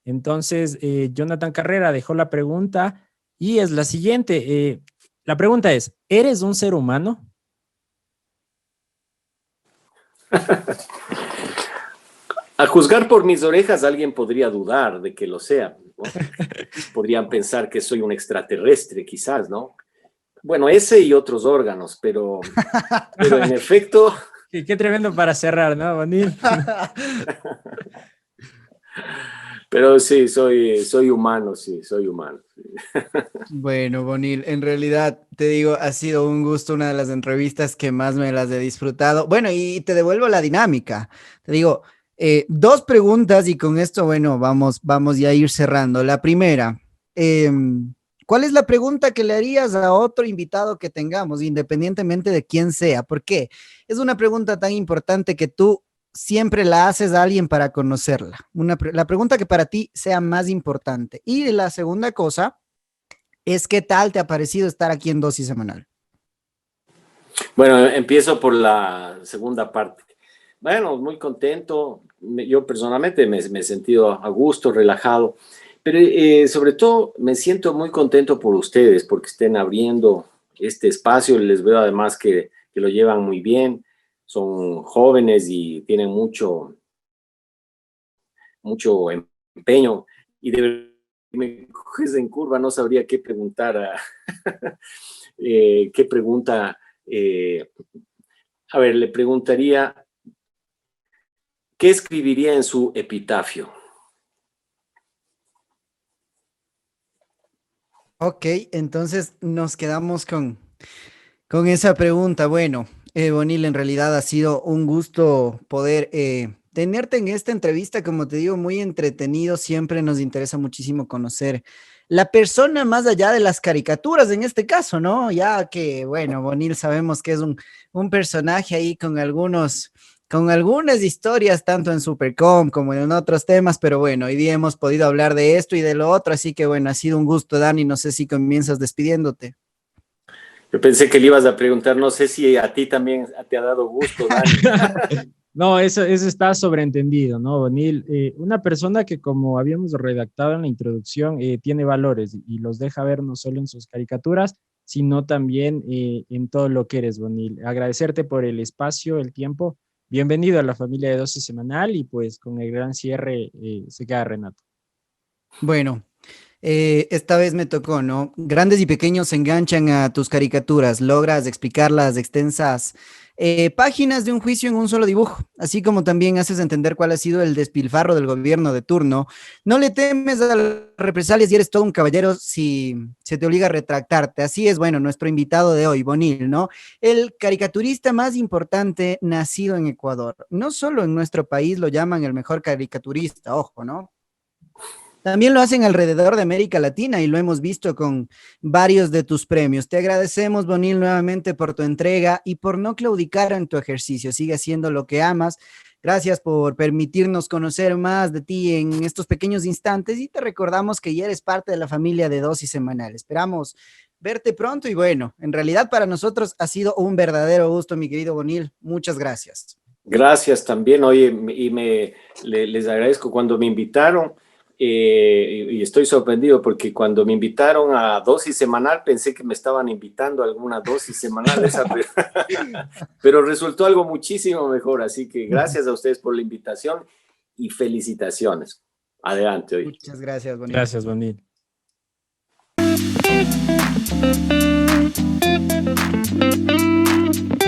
Entonces, Jonathan Carrera dejó la pregunta y es la siguiente. La pregunta es, ¿eres un ser humano? A juzgar por mis orejas, alguien podría dudar de que lo sea, ¿no? Podrían pensar que soy un extraterrestre, quizás, ¿no? Bueno, ese y otros órganos, pero en efecto... Qué tremendo para cerrar, ¿no, Bonil? Pero sí, soy humano, sí, soy humano. Sí. Bueno, Bonil, en realidad te digo, ha sido un gusto, una de las entrevistas que más me las he disfrutado. Bueno, y te devuelvo la dinámica. Te digo, dos preguntas y con esto, bueno, vamos ya a ir cerrando. La primera, ¿cuál es la pregunta que le harías a otro invitado que tengamos, independientemente de quién sea? ¿Por qué? Es una pregunta tan importante que tú siempre la haces a alguien para conocerla. La pregunta que para ti sea más importante. Y la segunda cosa es, ¿qué tal te ha parecido estar aquí en Dosis Semanal? Bueno, empiezo por la segunda parte. Bueno, muy contento. Yo personalmente me he sentido a gusto, relajado, pero sobre todo me siento muy contento por ustedes, porque estén abriendo este espacio. Les veo además que lo llevan muy bien. Son jóvenes y tienen mucho empeño. Y de verdad, me coges en curva, no sabría qué preguntar. ¿Qué pregunta? A ver, le preguntaría, ¿qué escribiría en su epitafio? Ok, entonces nos quedamos con esa pregunta. Bueno, Bonil, en realidad ha sido un gusto poder tenerte en esta entrevista, como te digo, muy entretenido. Siempre nos interesa muchísimo conocer la persona más allá de las caricaturas, en este caso, ¿no? Ya que, bueno, Bonil sabemos que es un personaje ahí con algunas historias, tanto en Supercom como en otros temas, pero bueno, hoy día hemos podido hablar de esto y de lo otro, así que bueno, ha sido un gusto, Dani. No sé si comienzas despidiéndote. Yo pensé que le ibas a preguntar, no sé si a ti también te ha dado gusto, Dani. No, eso está sobreentendido, ¿no, Bonil? Una persona que, como habíamos redactado en la introducción, tiene valores y los deja ver no solo en sus caricaturas, sino también en todo lo que eres, Bonil. Agradecerte por el espacio, el tiempo. Bienvenido a la familia de Dosis Semanal y pues con el gran cierre se queda Renato. Bueno, esta vez me tocó, ¿no? Grandes y pequeños se enganchan a tus caricaturas, logras explicar las extensas páginas de un juicio en un solo dibujo, así como también haces entender cuál ha sido el despilfarro del gobierno de turno. No le temes a las represalias y eres todo un caballero si se te obliga a retractarte. Así es, bueno, nuestro invitado de hoy, Bonil, ¿no? El caricaturista más importante nacido en Ecuador. No solo en nuestro país lo llaman el mejor caricaturista, ojo, ¿no? También lo hacen alrededor de América Latina y lo hemos visto con varios de tus premios. Te agradecemos, Bonil, nuevamente por tu entrega y por no claudicar en tu ejercicio. Sigue haciendo lo que amas. Gracias por permitirnos conocer más de ti en estos pequeños instantes y te recordamos que ya eres parte de la familia de Dosis Semanal. Esperamos verte pronto y bueno, en realidad para nosotros ha sido un verdadero gusto, mi querido Bonil. Muchas gracias. Gracias también, oye, y les agradezco cuando me invitaron. Y estoy sorprendido porque cuando me invitaron a Dosis Semanal pensé que me estaban invitando a alguna dosis semanal, pero resultó algo muchísimo mejor, así que gracias a ustedes por la invitación y felicitaciones. Adelante hoy. Muchas gracias, Bonil. Gracias, Bonil.